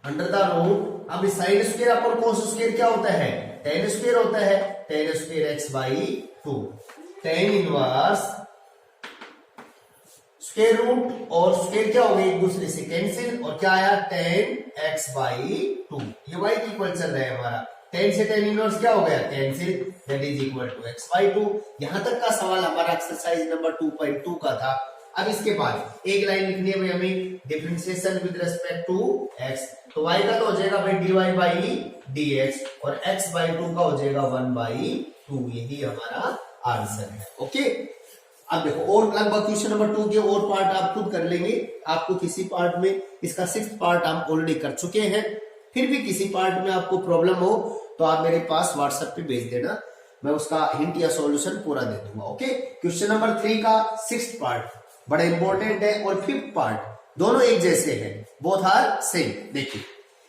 Under the root, अब sine square upon cos square क्या होता है, टेन स्क्वायर होता है, tan square x by two, tan inverse square root और स्क्वायर क्या हो गए एक दूसरे से कैंसिल, और क्या आया टेन एक्स बाई टू, ये वाई की इक्वल चल रहा है हमारा, टेन से टेन इनवर्स क्या हो गया cancel, that is equal to x by two. यहां तक का सवाल हमारा एक्सरसाइज नंबर 2.2 का था। अब इसके बाद एक लाइन लिखनी है भाई हमें, differentiation with respect to x, तो y का तो हो जाएगा भाई dy बाई dx और x बाई टू का हो जाएगा 1 बाई टू, यही हमारा आंसर है। ओके, अब देखो और लगभग क्वेश्चन नंबर 2 के और पार्ट आप खुद कर लेंगे, आपको किसी पार्ट में, इसका 6th पार्ट हम ऑलरेडी कर चुके हैं, फिर भी किसी पार्ट में आपको प्रॉब्लम हो तो आप मेरे पास व्हाट्सएप पे भेज देना, मैं उसका हिंट या सॉल्यूशन पूरा दे दूंगा। ओके, क्वेश्चन नंबर 3 का 6th पार्ट बड़ा इंपॉर्टेंट है और 5th पार्ट दोनों एक जैसे हैं, बोथ आर सेम। देखिए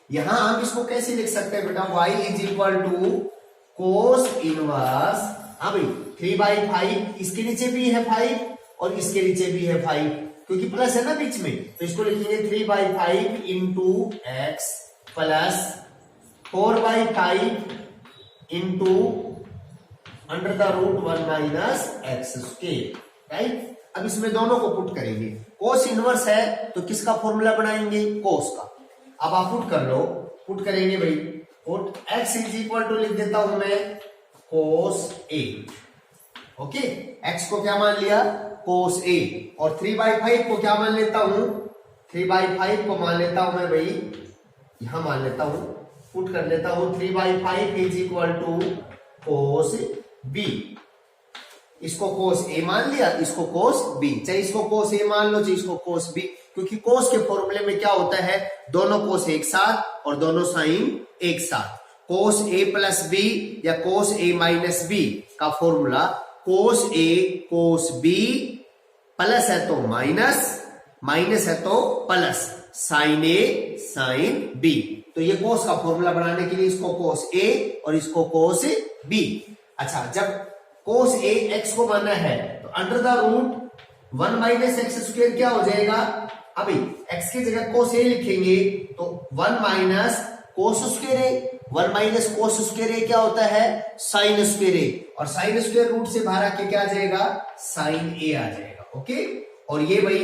यहां हम इसको कैसे लिख सकते हैं बेटा, y is equal to cos inverse, हाँ भाई 3/5, इसके नीचे भी है 5 और इसके नीचे भी है 5, क्योंकि प्लस है ना बीच में, तो इसको लिखेंगे 3/5 into x plus 4/5 into under the root 1 minus x square, right. अब इसमें दोनों को पुट करेंगे, कोस इनवर्स है तो किसका फॉर्मूला बनाएंगे, कोस का। अब आप पुट कर लो, पुट करेंगे भाई, put x is equal to लिख देता हूं मैं कोस ए, ओके, x को क्या मान लिया कोस ए, और 3/5 को क्या मान लेता हूं, 3/5 को मान लेता हूं मैं भाई, यहां मान लेता हूं, पुट कर लेता हूं 3/5 is equal to cos B, इसको कोस ए मान लिया, इसको कोस बी, चाहे इसको कोस ए मान लो चाहे इसको कोस बी, क्योंकि कोस के फॉर्मूले में क्या होता है, दोनों कोस एक साथ और दोनों साइन एक साथ, कोस ए प्लस बी या कोस ए माइनस बी का फॉर्मूला कोस ए कोस बी, प्लस है तो माइनस, माइनस है तो प्लस, साइन ए साइन बी, तो ये कोस का फॉर्मूला बनाने के लिए इसको कोस ए और इसको कोस बी। अच्छा, जब कोस ए एक्स को मानना है तो under the root 1 minus x square क्या हो जाएगा, अभी एक्स की जगह कोस ए लिखेंगे तो 1 माइनस कोस स्क्वायर ए, 1 माइनस कोस स्क्वायर ए क्या होता है साइन स्क्वायर ए, और साइन स्क्वायर रूट से बाहर आके क्या आ जाएगा साइन ए आ जाएगा। ओके, और ये भाई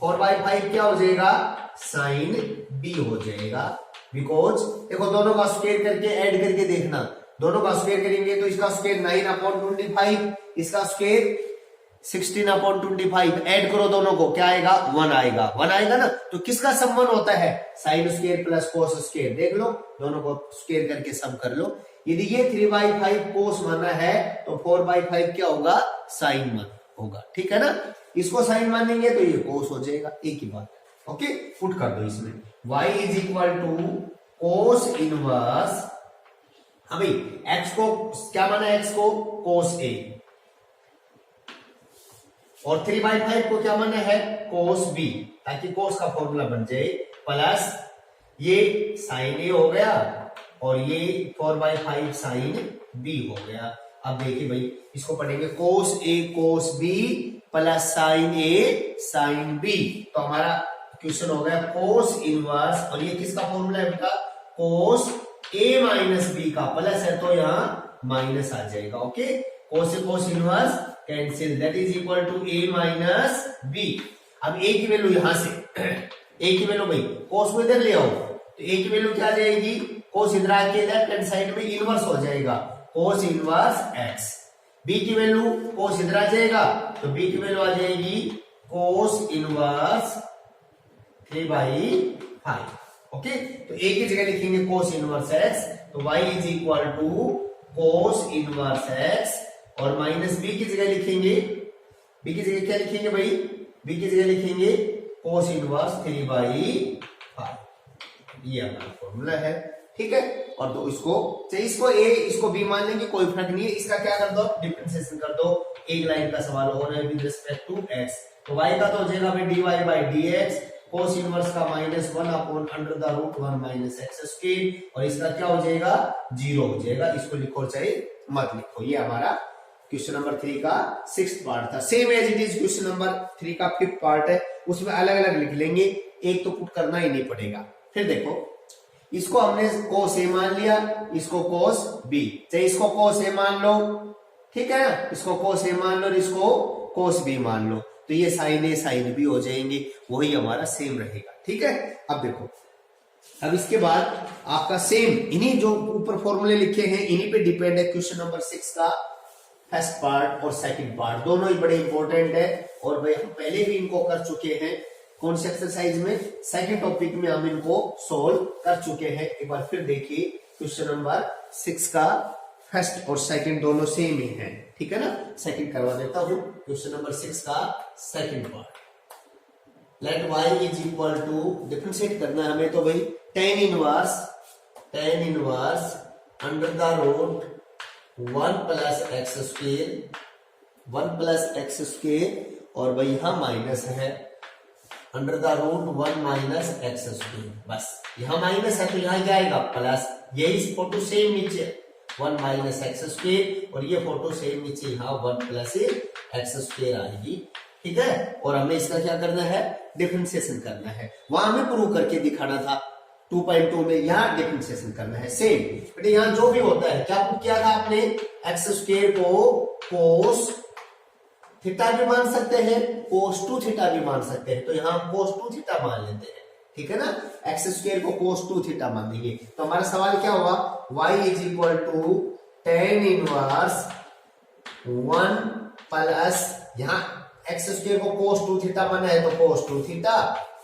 4/5 क्या हो जाएगा साइन बी हो जाएगा, बिकॉज देखो दोनों का स्क्वायर करके ऐड करके देखना, दोनों का स्क्वायर करेंगे तो इसका स्क्वायर 9/25, इसका स्क्वायर 16/25, ऐड करो दोनों को क्या आएगा 1 आएगा, 1 आएगा ना, तो किसका सम 1 होता है sine square plus cos square, देख लो दोनों को स्क्वायर करके सम कर लो, यदि ये 3/5 कोस माना है तो 4/5 क्या होगा साइन मान होगा, ठीक है ना, इसको साइन मानेंगे तो ये कोस हो जाएगा, एक ही बात। ओके, पुट कर दो इसमें y is equal to cos inverse, अभी x को क्या माना है, x को कोस ए, और 3/5 को क्या माना है कोस बी, ताकि कोस का फॉर्मूला बन जाए, प्लस ये साइन ए हो गया और ये 4/5 साइन बी हो गया। अब देखिए भाई इसको पढ़ेंगे कोस ए कोस बी प्लस साइन ए साइन बी, तो हमारा क्वेश्चन हो गया कोस इनवर्स, और ये किसका फॉर्मूला है बेटा कोस ए माइनस बी का, प्लस है तो यहाँ माइनस आ जाएगा। ओके, कोस से cos inverse cancel, that is equal to A minus B. अब ए की वैल्यू यहां से ए की वैल्यू भाई कोस को इधर ले आओ तो ए की वैल्यू क्या आ जाएगी, कोस इधर आके लेफ्ट हैंड साइड में इनवर्स हो जाएगा कोस इनवर्स एक्स, बी की वैल्यू कोस इधर आ जाएगा तो बी की वैल्यू आ जाएगी कोस इनवर्स 3/5। ओके, तो ए की जगह लिखेंगे कोस इनवर्स एक्स, तो y is equal to cos inverse x, और माइनस बी की जगह लिखेंगे, बी की जगह क्या लिखेंगे भाई, बी की जगह लिखेंगे कोस इनवर्स 3/5, ये हमारा फॉर्मूला है, ठीक है। और तो इसको चाहे इसको ए इसको बी मान लेंगे कोई फर्क नहीं है, इसका क्या कर दो डिफरेंशिएशन कर दो, एक लाइन का सवाल हो रहा है विद रिस्पेक्ट टू एक्स, तो y का तो हो जाएगा भाई dy/dx कोस इनवर्स का -1 under the root 1 minus x square, और इसका क्या हो जाएगा 0 हो जाएगा, इसको लिखो चाहे मत लिखो। ये हमारा क्वेश्चन नंबर 3 का 6th पार्ट था, same as it is question number 3 का 5th पार्ट है, उसमें अलग अलग लिख लेंगे, एक तो पुट करना ही नहीं पड़ेगा। फिर देखो इसको हमने cos A मान लिया, इसको cos B, चाहे इसको cos A मान लो, ठीक है ना, इसको cos A मान लो और इसको cos B मान लो, तो ये sin A sin B हो जाएंगे, वही हमारा सेम रहेगा। ठीक है, अब देखो अब इसके बाद आपका सेम इन्हीं जो ऊपर फॉर्मूले लिखे हैं इन्हीं पे डिपेंड है क्वेश्चन नंबर 6 का फर्स्ट पार्ट और सेकंड पार्ट, दोनों ही बड़े इंपॉर्टेंट है। और भाई हम पहले भी इनको कर चुके हैं, कौन से एक्सरसाइज में, सेकंड टॉपिक में हम इनको सोल्व कर चुके हैं। एक बार फिर देखिए क्वेश्चन नंबर 6 का फर्स्ट और सेकंड दोनों सेम ही हैं, ठीक है ना। सेकंड करवा देता हूं, क्वेश्चन नंबर 6 का second part, let y is equal to differentiate करना है हमें, तो भाई tan inverse under the root 1 plus x square और भाई यहां माइनस है under the root 1 minus x square, बस यहां माइनस है तो यहां क्या आएगा प्लस, यही फोटो सेम नीचे 1 माइनस एक्स स्क्वायर और ये फोटो सेम नीचे यहाँ 1 प्लस एक्स स्क्वायर आएगी, ठीक है। और हमें इसका क्या करना है, डिफरेंशिएशन करना है, वहां हमें प्रूव करके दिखाना था 2.2 में, यहाँ डिफरेंशिएशन करना है सेम। बेटे यहाँ जो भी होता है, क्या प्रूव किया था आपने, एक्स स्क्वायर को कोस थीटा भी मान सकते हैं, कोस 2 थीटा भी मान सकते हैं, तो यहाँ हम कोस 2 थीटा मान लेते हैं, ठीक है ना, एक्स स्क्वायर को कोस 2 थीटा मान देंगे। तो हमारा सवाल क्या होगा, y is equal to tan inverse 1 plus, यहाँ एक्स स्क्वायर को कोस 2 थीटा माना है तो कोस 2 थीटा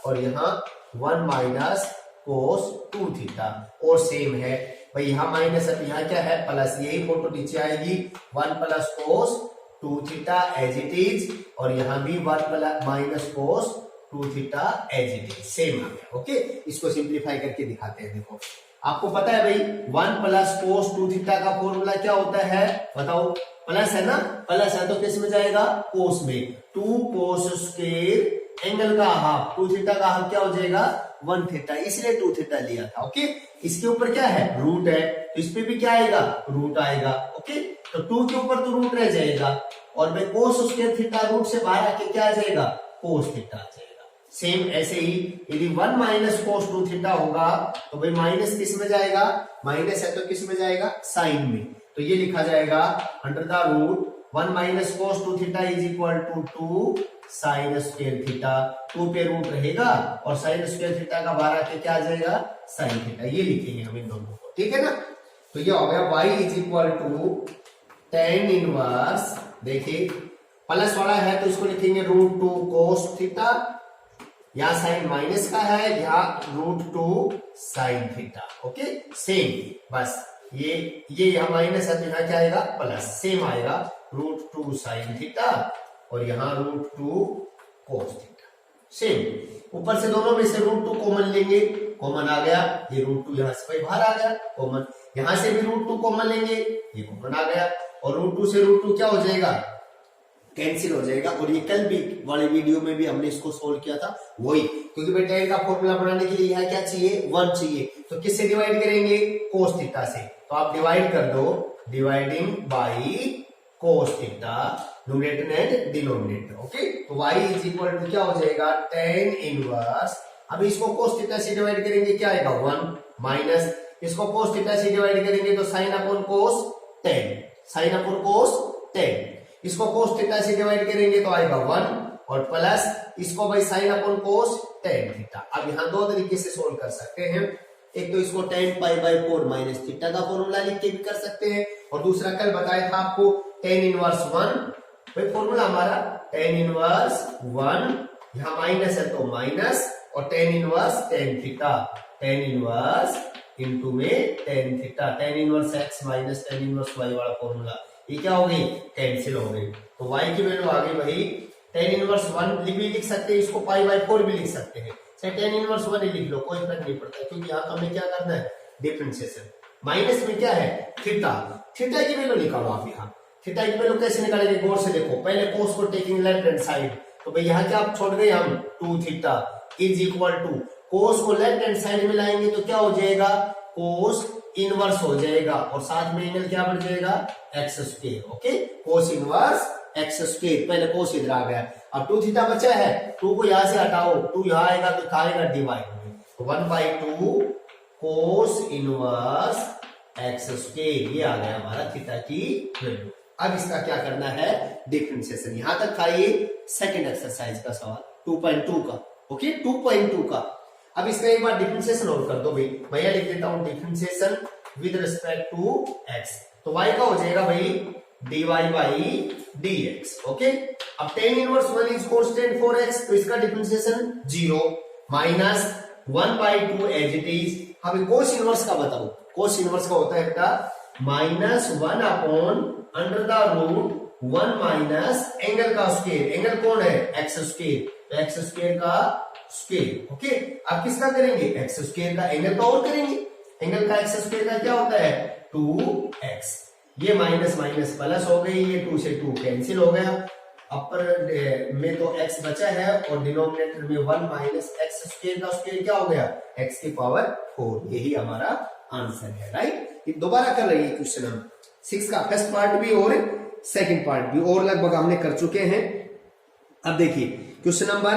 और यहाँ 1 माइनस कोस 2 थीटा, और सेम है भाई यहाँ माइनस है तो यहाँ क्या है प्लस, यही फोटो नीचे आएगी 1 plus cos 2 theta as it is, और यहाँ भी 1 plus minus cos 2 theta as it is, same आ गया। ओके, इसको सिंप्लीफाई करके दिखाते हैं। देखो आपको पता है भाई 1 प्लस कोस 2 थीटा का फॉर्मूला क्या होता है, बताओ, प्लस है ना, प्लस है तो किस में जाएगा, कोस में, 2 कोस स्क्वायर एंगल का हाफ, 2 थीटा का हाफ क्या हो जाएगा 1 थीटा, इसलिए 2 थीटा लिया था। ओके, इसके ऊपर क्या है, रूट है, तो इस पे भी क्या आएगा, रूट आएगा। ओके, तो 2 के ऊपर तो रूट रह जाएगा और भाई कोस स्क्वायर थीटा रूट से बाहर आके क्या आ जाएगा, कोस थीटा आ जाएगा। सेम ऐसे ही यदि 1 माइनस कोस 2 थीटा होगा तो भाई माइनस किस में जाएगा, माइनस है तो किस में जाएगा, साइन में, तो ये लिखा जाएगा under the root 1 minus cos 2 theta is equal to 2 sine square theta, 2 पे रूट रहेगा और साइन स्क्वायर थीटा का बाहर आके क्या आ जाएगा, साइन थीटा, ये लिखेंगे हम इन दोनों को, ठीक है ना। तो ये हो गया y is equal to tan inverse, देखिए प्लस वाला है तो इसको लिखेंगे रूट 2 कोस थीटा, यहाँ साइन माइनस का है, यहाँ root 2 sine theta. Okay, same, बस ये यहाँ माइनस है तो यहाँ क्या आएगा प्लस, सेम आएगा रूट 2 साइन थीटा और यहाँ रूट 2 कोस थीटा, सेम। ऊपर से दोनों में से रूट 2 कॉमन लेंगे, कॉमन आ गया, ये रूट 2 यहाँ से बाहर आ गया कॉमन, यहाँ से भी रूट 2 कॉमन लेंगे, ये कॉमन आ गया, और रूट 2 से रूट 2 क्या हो जाएगा, कैंसिल हो जाएगा। और ये कल भी वाले वीडियो में भी हमने इसको सोल्व किया था वही, क्योंकि भाई tan का फॉर्मूला बनाने के लिए यहाँ क्या चाहिए, 1 चाहिए, तो किससे डिवाइड करेंगे, कोस थीटा से, तो आप डिवाइड कर दो, dividing by cos theta, numerator and denominator. Okay, तो y इज इक्वल टू क्या हो जाएगा, tan इनवर्स, अब इसको कोस थीटा से डिवाइड करेंगे क्या आएगा 1 माइनस, इसको कोस थीटा से डिवाइड करेंगे तो साइन अपॉन कोस tan, साइन अपॉन कोस tan, इसको कोस थीटा से डिवाइड करेंगे तो आएगा 1 और प्लस इसको भाई साइन अपॉन कोस tan थीटा। अब यहाँ दो तरीके से सोल्व कर सकते हैं, एक तो इसको tan pi by 4 minus theta का फॉर्मूला लिख के भी कर सकते हैं, और दूसरा कल बताया था आपको tan इनवर्स 1, भाई फॉर्मूला हमारा tan इनवर्स 1, यहाँ माइनस है तो माइनस, और tan inverse tan theta, tan inverse into में tan theta, tan inverse x minus tan inverse y वाला फॉर्मूला, ये क्या हो गई, कैंसिल हो गई, तो y की वैल्यू आ गई भाई tan इनवर्स 1 भी लिख सकते हैं, इसको पाई बाई 4 भी लिख सकते हैं, चाहे tan इनवर्स 1 ही लिख लो, कोई फर्क नहीं पड़ता, क्योंकि यहाँ हमें क्या करना है, डिफरेंशिएशन। माइनस में क्या है, थीटा, थीटा की वैल्यू निकालो आप, यहाँ थीटा की वैल्यू कैसे निकालेंगे, गौर से देखो, पहले कोस को टेकिंग लेफ्ट हैंड साइड, तो भाई यहाँ क्या आप छोड़ गए हम 2 थीटा इज इक्वल टू, कोस को लेफ्ट हैंड साइड में लाएंगे तो क्या हो जाएगा, कोस इनवर्स हो जाएगा, और साथ में एंगल क्या बढ़ जाएगा, एक्स स्क्वायर। ओके, कोस इनवर्स एक्स स्क्वायर, पहले कोस इधर आ गया, अब 2 थीटा बचा है, 2 को यहां से हटाओ, 2 यहां आएगा तो क्या आएगा, डिवाइड में, तो 1/2 कोस इनवर्स एक्स स्क्वायर, ये आ गया हमारा थीटा की वैल्यू। अब इसका क्या करना है, डिफरेंशिएशन। यहां तक था ये सेकंड एक्सरसाइज का सवाल 2.2 का, ओके 2.2 का। अब इसका एक बार डिफरेंशिएशन और कर दो भाई, भैया लिख देता हूं differentiation with respect to x, तो y का हो जाएगा भाई dy बाई dx, ओके। अब tan inverse 1 is constant for x, तो इसका differentiation 0 minus 1/2 as it is. अब कोस इनवर्स का बताओ, कोस इनवर्स का होता है बेटा -1 upon under the root 1 minus angle का स्क्वायर, एंगल कौन है, एक्स स्क्वायर, तो एक्स स्क्वायर का स्क्वायर, ओके। अब किसका करेंगे, एक्स स्क्वायर का, एंगल का और करेंगे, एंगल का एक्स स्क्वायर का क्या होता है 2x, ये माइनस माइनस प्लस हो गई, ये 2 से 2 कैंसिल हो गया, अपर में तो x बचा है और डिनोमिनेटर में 1 माइनस एक्स स्क्वायर का स्क्वायर क्या हो गया, x की पावर 4, यही हमारा आंसर है, राइट। ये दोबारा कर रही है क्वेश्चन हम 6 का फर्स्ट पार्ट भी और सेकंड पार्ट भी, और लगभग हमने कर चुके हैं। अब देखिए क्वेश्चन नंबर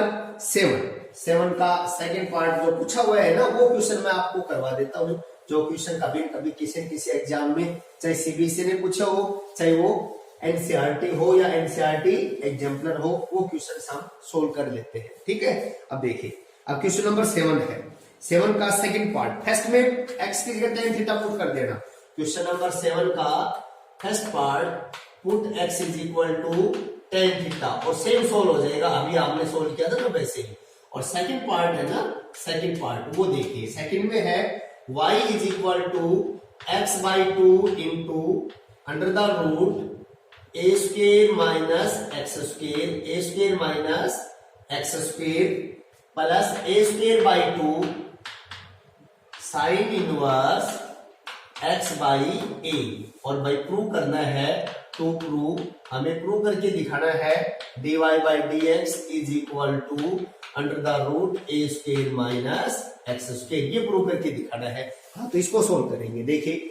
7 का सेकंड पार्ट जो पूछा हुआ है ना, वो क्वेश्चन मैं आपको करवा देता हूं, जो क्वेश्चन कभी कभी किसी एग्जाम में चाहे सीबीएसई ने पूछा हो, चाहे वो एनसीईआरटी हो या एनसीईआरटी एग्जाम्पलर हो, वो क्वेश्चन हम सोल्व कर लेते हैं, ठीक है। अब देखिए, अब क्वेश्चन नंबर 7 है, 7 का सेकंड पार्ट, फर्स्ट में एक्स की जगह tan थीटा पुट कर देना। क्वेश्चन नंबर 7 का first part, put x is equal to tan theta, और सेम सोल्व हो जाएगा, अभी आपने सोल्व किया था ना वैसे ही। और सेकंड पार्ट है ना, सेकंड पार्ट वो देखिए, सेकंड में है y is equal to x/2 into under the root a square minus x square, a square minus x square plus a square by 2 sine inverse x by a, और भाई prove करना है, to prove हमें prove करके दिखाना है dy by dx is equal to under the root a square minus x square, ये prove करके दिखाना है। हाँ, तो इसको सोल्व करेंगे। देखिए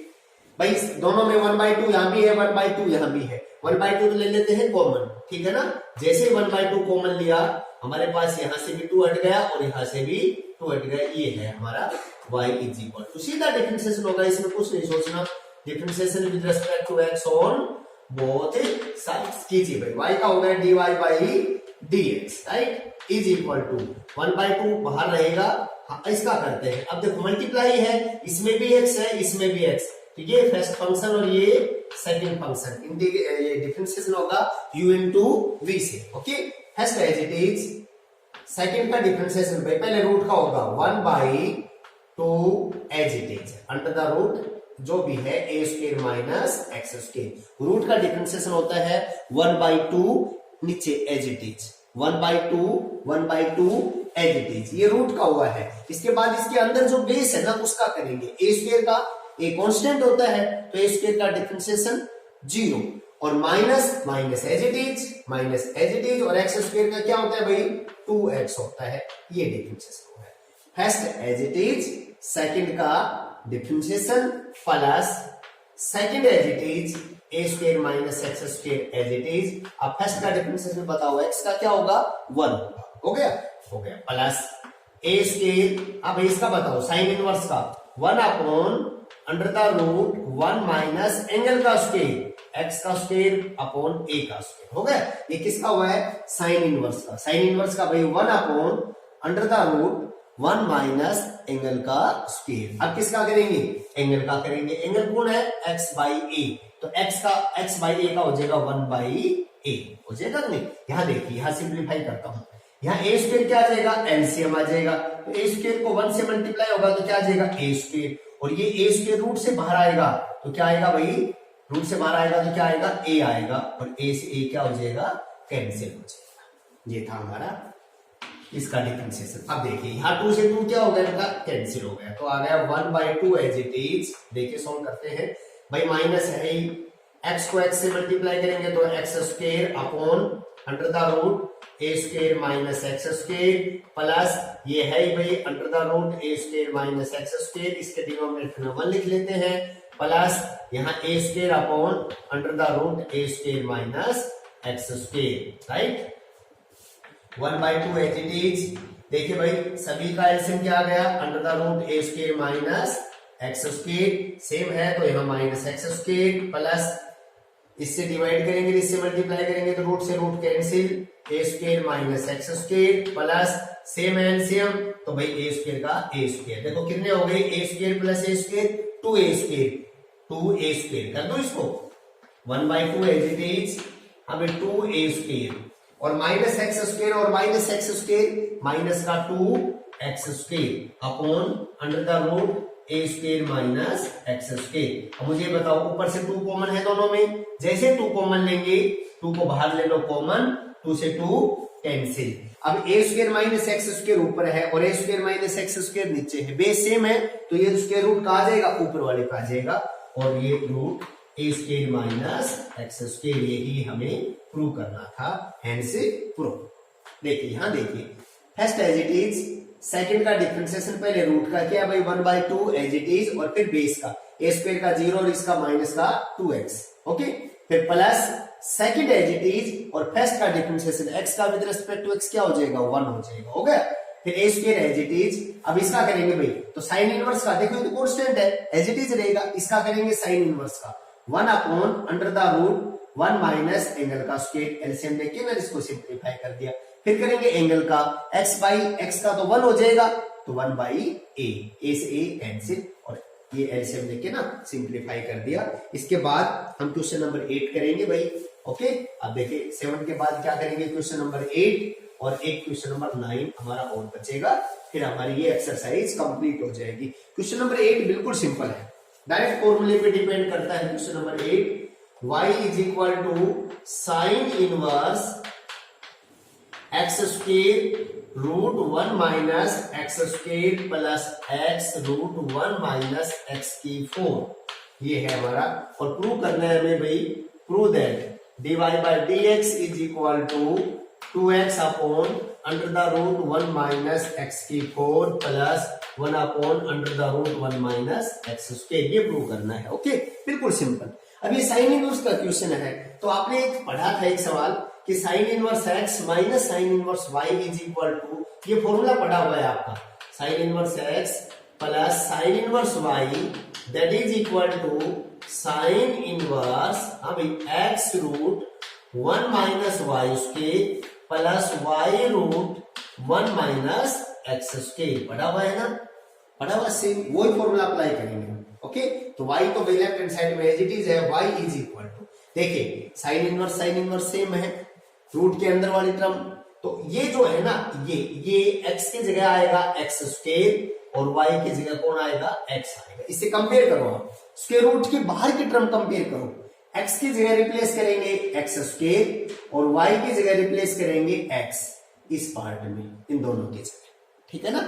भाई दोनों में 1/2 यहां भी है, 1/2 यहां भी है, 1/2 तो ले लेते हैं कॉमन, ठीक है ना। जैसे 1/2 कॉमन लिया, हमारे पास यहां से भी 2 हट गया और यहां से भी 2 हट गया, ये है हमारा y इज इक्वल टू, सीधा डिफरेंशिएशन होगा, इसमें कुछ नहीं सोचना, differentiation with respect to x on both sides कीजिए भाई। y का हो गया dy by dx, right, is equal to 1/2 बाहर रहेगा। हाँ, इसका करते हैं, अब देखो मल्टीप्लाई है, इसमें भी x है, इसमें भी x, तो ये फर्स्ट फंक्शन और ये सेकंड फंक्शन, ये डिफरेंशिएशन होगा u इंटू v से, okay. First as it is, second का डिफरेंशिएशन भाई पहले रूट का होगा 1/2 as it is under the root जो भी है a square minus x square, root का डिफरेंशिएशन होता है 1/2 नीचे as it is, 1/2 as it is, ये रूट का हुआ है। इसके बाद इसके अंदर जो बेस है ना उसका करेंगे, a स्क्वायर का a कांस्टेंट होता है, तो a स्क्वायर का डिफरेंशिएशन 0 और minus minus as it is, minus as it is, और एक्स स्क्वायर का क्या होता है भाई 2x होता है, ये डिफरेंशिएशन होगा। First as it is, second का differentiation plus second as it is a square minus x square as it is. अब फर्स्ट का डिफरेंशिएशन बताओ, x का क्या होगा 1 हो गया, प्लस a स्क्वायर, अब इसका बताओ साइन इनवर्स का 1 upon under the root 1 minus angle का स्क्वायर x का स्क्वायर अपॉन a का स्क्वायर, हो गया। ये किसका हुआ है साइन इनवर्स का, साइन इनवर्स का भाई 1 upon under the root 1 minus angle का स्क्वायर। अब किसका करेंगे, एंगल का करेंगे, एंगल कौन है x बाई a, तो x बाई a का हो जाएगा 1 बाई a, हो जाएगा नहीं। यहां देखिए, यहां सिंप्लीफाई करता हूं, यहाँ a स्क्वायर क्या आ जाएगा एलसीएम आ जाएगा, तो a स्क्वायर को 1 से मल्टीप्लाई होगा तो क्या आ जाएगा a स्क्वायर, और ये a स्क्वायर रूट से बाहर आएगा तो क्या आएगा भाई, रूट से बाहर आएगा तो क्या आएगा a आएगा, और a से a क्या हो जाएगा कैंसिल हो जाएगा। ये था हमारा इसका डिफरेंशिएशन। अब देखिए यहाँ 2 से 2 क्या हो गया बेटा कैंसिल हो गया, तो आ गया 1/2 एज इट इज। देखिए सॉल्व करते हैं भाई, माइनस है ही, x को x से मल्टीप्लाई करेंगे तो x square upon under the root a square minus x square plus ये है ही भाई under the root a square minus x square, इसके डिनोमिनेटर में 1 लिख लेते हैं, प्लस यहाँ a square upon under the root a square minus x square, right. 1/2 as it is. देखिए भाई सभी का एलसीएम क्या आ गया, under the root A square minus x square, same है तो यहाँ माइनस एक्स स्क्वायर प्लस इससे डिवाइड करेंगे इससे मल्टीप्लाई करेंगे तो रूट से root cancel, a square minus x square plus same LCM तो भाई ए स्क्वायर का ए स्क्वायर। देखो कितने हो गए, a square plus a square 2a square, 2a square कर दो इसको 1/2 एज इट इज। अब 2a स्क्वायर और माइनस एक्स स्क्वायर और माइनस एक्स स्क्वायर माइनस का 2x square upon under the root A square minus x square. अब मुझे बताओ ऊपर से 2 कॉमन है दोनों में, जैसे 2 कॉमन लेंगे 2 को बाहर ले लो कॉमन, 2 से 2 कैंसिल। अब ए स्क्वायर माइनस एक्स स्क्वायर ऊपर है और ए स्क्वायर माइनस एक्स स्क्वायर नीचे है, बेस सेम है तो ये स्क्वायर रूट कहा जाएगा ऊपर वाले का आ जाएगा और ये रूट ए स्क्वायर माइनस एक्स स्क्वायर, यही हमें प्रूव करना था, हेंस प्रूव। देखिए यहां देखिए first as it is, second का डिफरेंशिएशन पहले रूट का किया भाई 1/2 एज इट इज और फिर बेस का ए स्क्वायर का 0 और इसका माइनस का 2x, ओके, फिर plus second as it is और फर्स्ट का डिफरेंशिएशन x का विद रिस्पेक्ट टू x क्या हो जाएगा 1 हो जाएगा, हो गया। फिर ए स्क्वायर एज इट इज, अब इसका करेंगे भाई तो साइन इनवर्स का, देखो ये तो कांस्टेंट है एज इट इज रहेगा, इसका करेंगे साइन इनवर्स का 1 upon under the root 1 minus angle का स्क्वायर, एलसीएम लेके ना इसको सिंपलीफाई कर दिया। फिर करेंगे एंगल का x बाई x का तो 1 हो जाएगा तो 1/a, a से a कैंसिल और ये एलसीएम लेके ना सिंपलीफाई कर दिया। इसके बाद हम क्वेश्चन नंबर 8 करेंगे भाई, ओके। अब देखिए 7 के बाद क्या करेंगे क्वेश्चन नंबर 8 और एक क्वेश्चन नंबर 9 हमारा और बचेगा, फिर हमारी ये एक्सरसाइज कंप्लीट हो जाएगी। क्वेश्चन नंबर 8 बिल्कुल सिंपल है, डायरेक्ट फॉर्मूले पे डिपेंड करता है। Question number 8 y is equal to sine inverse x square root 1 minus x square plus x root 1 minus x की 4, ये है हमारा। और प्रूव करना है हमें भाई, prove that dy by dx is equal to 2x upon under the root 1 minus x की 4 plus 1 upon under the root 1 minus x square, ये प्रूव करना है, ओके। बिल्कुल सिंपल। अब ये साइन इनवर्स का क्वेश्चन है तो आपने एक पढ़ा था एक सवाल कि sine inverse x minus sine inverse y is equal to, ये फॉर्मूला पढ़ा हुआ है आपका, sine inverse x plus sine inverse y that is equal to sine inverse x root 1 minus y square plus y root 1 minus x square, पढ़ा हुआ है ना, पढ़ा हुआ, सेम वही फॉर्मूला अप्लाई करेंगे, ओके। तो y तो लेफ्ट हैंड साइड में एज इट इज है, y इज इक्वल टू, देखिए साइन इनवर्स सेम है, रूट के अंदर वाली टर्म, तो ये जो है ना ये x की जगह आएगा x स्क्वायर और y की जगह कौन आएगा x आएगा। इससे कंपेयर करो आप, स्क्वायर रूट के बाहर की टर्म कंपेयर करो, x की जगह रिप्लेस करेंगे x स्क्वायर और y की जगह रिप्लेस करेंगे x इस पार्ट में, इन दोनों की जगह, ठीक है ना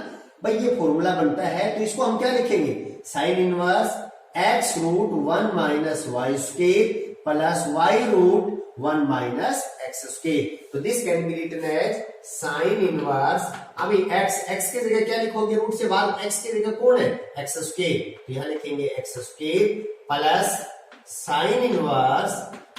भाई। ये फॉर्मूला बनता है तो इसको हम क्या लिखेंगे, sine inverse x root 1 minus y square plus y root 1 minus x square, तो this can be written as sine inverse, अभी x की जगह क्या लिखोगे, रूट से बाहर x की जगह कौन है एक्स स्क्वायर, तो यहां लिखेंगे x square plus sine inverse,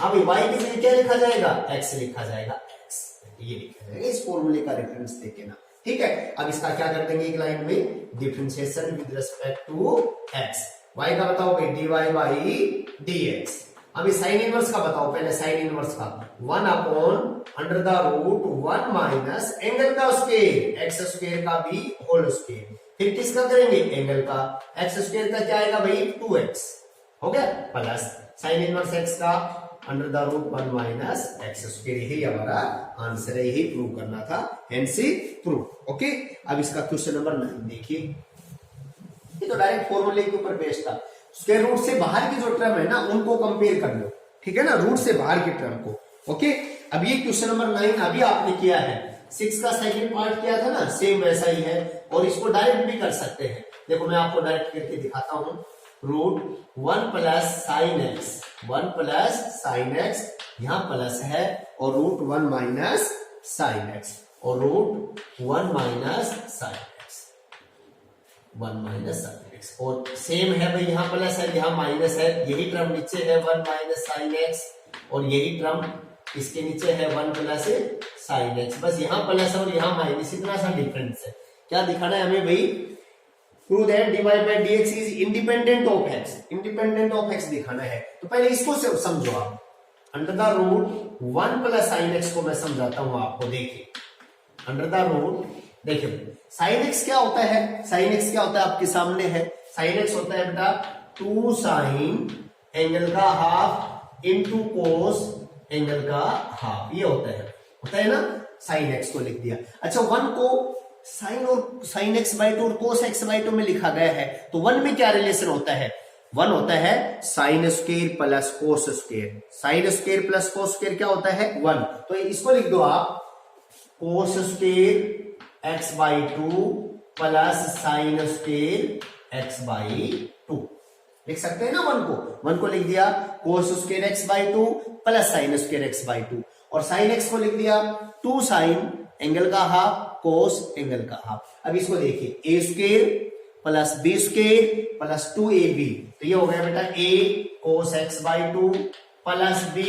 अभी y की जगह क्या लिखा जाएगा x लिखा जाएगा x, ये लिखा जाएगा इस फॉर्मूले का रेफरेंस देके ना, ठीक है। अब इसका क्या कर देंगे एक लाइन में, differentiation with respect to x, y का बताओ भाई dy बाई dx। अभी साइन इनवर्स का बताओ, पहले साइन इनवर्स का 1 upon under the root 1 minus angle का स्क्वायर, एक्स स्क्वायर का भी होल स्क्वायर, फिर किसका करेंगे एंगल का, एक्स स्क्वायर का क्या आएगा भाई 2x, हो गया, प्लस साइन इनवर्स x का under the root 1 minus x square, यही हमारा आंसर है, यही प्रूव करना था, हेंस प्रूव, ओके। अब इसका क्वेश्चन नंबर 9 देखिए, ये तो डायरेक्ट फॉर्मूले के ऊपर बेस्ड था, स्क्वायर रूट से बाहर की जो टर्म है ना उनको कंपेयर कर लो, ठीक है ना, रूट से बाहर की टर्म को, ओके। अब ये क्वेश्चन नंबर 9 अभी आपने किया है, 6 का सेकंड पार्ट किया था ना, सेम वैसा ही है और इसको डायरेक्ट भी कर सकते हैं। देखो मैं आपको डायरेक्ट करके दिखाता हूं, root 1 plus sine x, 1 plus sine x यहां प्लस है और रूट 1 माइनस साइन एक्स और root 1 minus sine x, 1 minus sine x, और सेम है भाई यहाँ प्लस है यहाँ माइनस है, यही टर्म नीचे है 1 माइनस साइन एक्स और यही टर्म इसके नीचे है 1 प्लस साइन एक्स। बस यहाँ प्लस और यहाँ माइनस, इतना सा डिफरेंस है। क्या दिखाना है हमें भाई? Prove that dy by dx is independent of x, independent of x दिखाना है। तो पहले इसको समझो आप। Under the root 1 plus sine x को मैं समझाता हूं आपको। देखिए अंडर द रूट, देखिए साइन एक्स क्या होता है? साइन एक्स क्या होता है आपके सामने है। साइन एक्स होता है बेटा 2 साइन एंगल का हाफ इंटू कोस एंगल का हाफ, ये होता है ना। साइन एक्स को लिख दिया। अच्छा 1 को साइन और साइन एक्स बाई टू और कोस एक्स बाई टू में लिखा गया है, तो 1 में क्या रिलेशन होता है? 1 होता है sine square plus cos square. Sine square plus cos square क्या होता है? 1। तो इसको लिख दो आप cos square x by two plus sine square x by to, लिख सकते हैं ना। 1 को लिख दिया cos square x by two plus sine square x by two, और साइन एक्स को लिख दिया 2 साइन एंगल का हाफ कोस एंगल का हाफ। अब इसको देखिए a square plus b square plus 2ab, तो ये हो गया बेटा a cos x by two plus b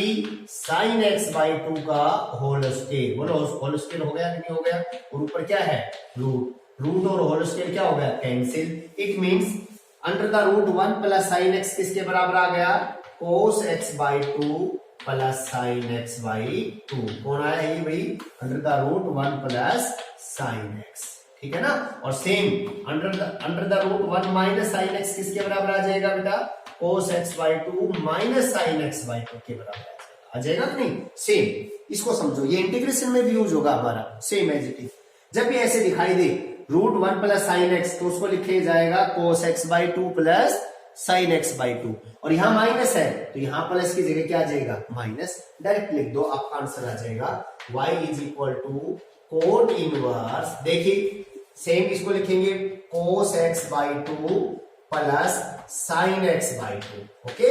sign x by two का होल स्क्वायर। बोलो होल स्क्वायर हो गया कि नहीं हो गया? और ऊपर क्या है? रूट और होल स्क्वायर क्या हो गया? Cancel. It means under the root 1 plus sine x किसके बराबर आ गया? Cos x by two plus sine x by two. कौन आया ये भाई? Under the root 1 plus sine x, ठीक है ना। और same under the root 1 minus sine x किसके बराबर आ जाएगा बेटा? Cos x by two minus sine x by two के बराबर आ जाएगा कि नहीं? सेम इसको समझो, ये इंटीग्रेशन में भी यूज होगा हमारा, सेम एज इट इज। जब भी ऐसे दिखाई दे रूट 1 प्लस साइन एक्स, तो उसको लिखे जाएगा कोस x by two plus sine x by two, और यहां माइनस है तो यहां प्लस की जगह क्या आ जाएगा? माइनस। डायरेक्ट लिख दो, आपका आंसर आ जाएगा y is equal to cot inverse. देखिए सेम इसको लिखेंगे cos x by two plus sine x by two, okay.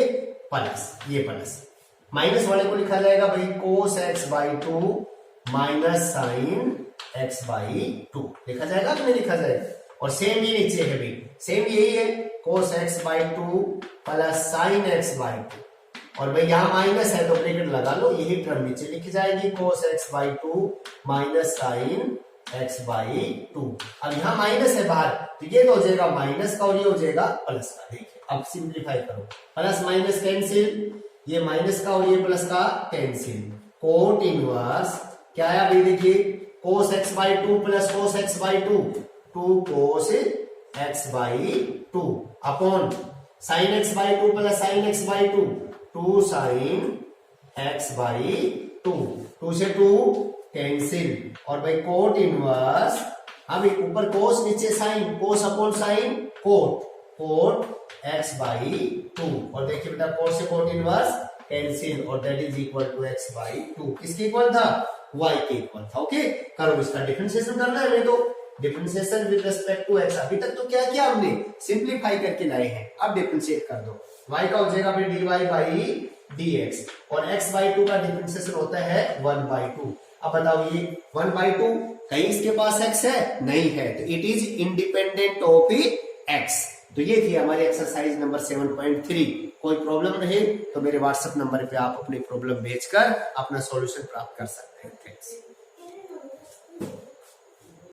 Plus, ये प्लस माइनस वाले को लिखा जाएगा भाई cos x by two minus sine x by two, लिखा जाएगा कि नहीं लिखा जाएगा? और सेम ये नीचे है भाई, सेम यही है कोस x by two plus sine x by two, और भाई यहाँ माइनस है तो ब्रैकेट लगा लो, यही टर्म नीचे लिखी जाएगी कोस x by two minus sine x by to. अब यहाँ माइनस है बाहर, तो ये तो हो जाएगा माइनस का और ये हो जाएगा प्लस का। देखिए अब सिंप्लीफाई करो, प्लस माइनस कैंसिल, ये माइनस का और ये प्लस का कैंसिल। कोट इनवर्स क्या आया भाई? देखिए कोस x by two plus cos x by to, 2 cos x by two upon sine x by two plus sine x by to, 2 sign x by to, 2 से 2 cancel, और भाई cot inverse. अब ऊपर cos नीचे sine, cos upon sine cot x by two, और देखिए बेटा cot से कोट इनवर्स कैंसिल, और that is equal to x by two. किसके इक्वल था? y के इक्वल था, ओके। करो इसका डिफरेंशिएशन करना है, हमें तो differentiation with respect to x। अभी तक तो क्या किया हमने? सिंप्लीफाई करके लाए हैं, अब डिफरेंशिएट कर दो। y का हो जाएगा फिर dy बाई dx, और x बाई टू का डिफरेंशिएशन होता है 1 बाई टू। अब बताओ ये 1 बाई टू कहीं इसके पास x है? नहीं है, तो it is independent of x। तो ये थी हमारी एक्सरसाइज नंबर 7.3। कोई प्रॉब्लम रहे तो मेरे व्हाट्सएप नंबर पे आप अपनी प्रॉब्लम भेजकर अपना सॉल्यूशन प्राप्त कर सकते हैं। थैंक्स।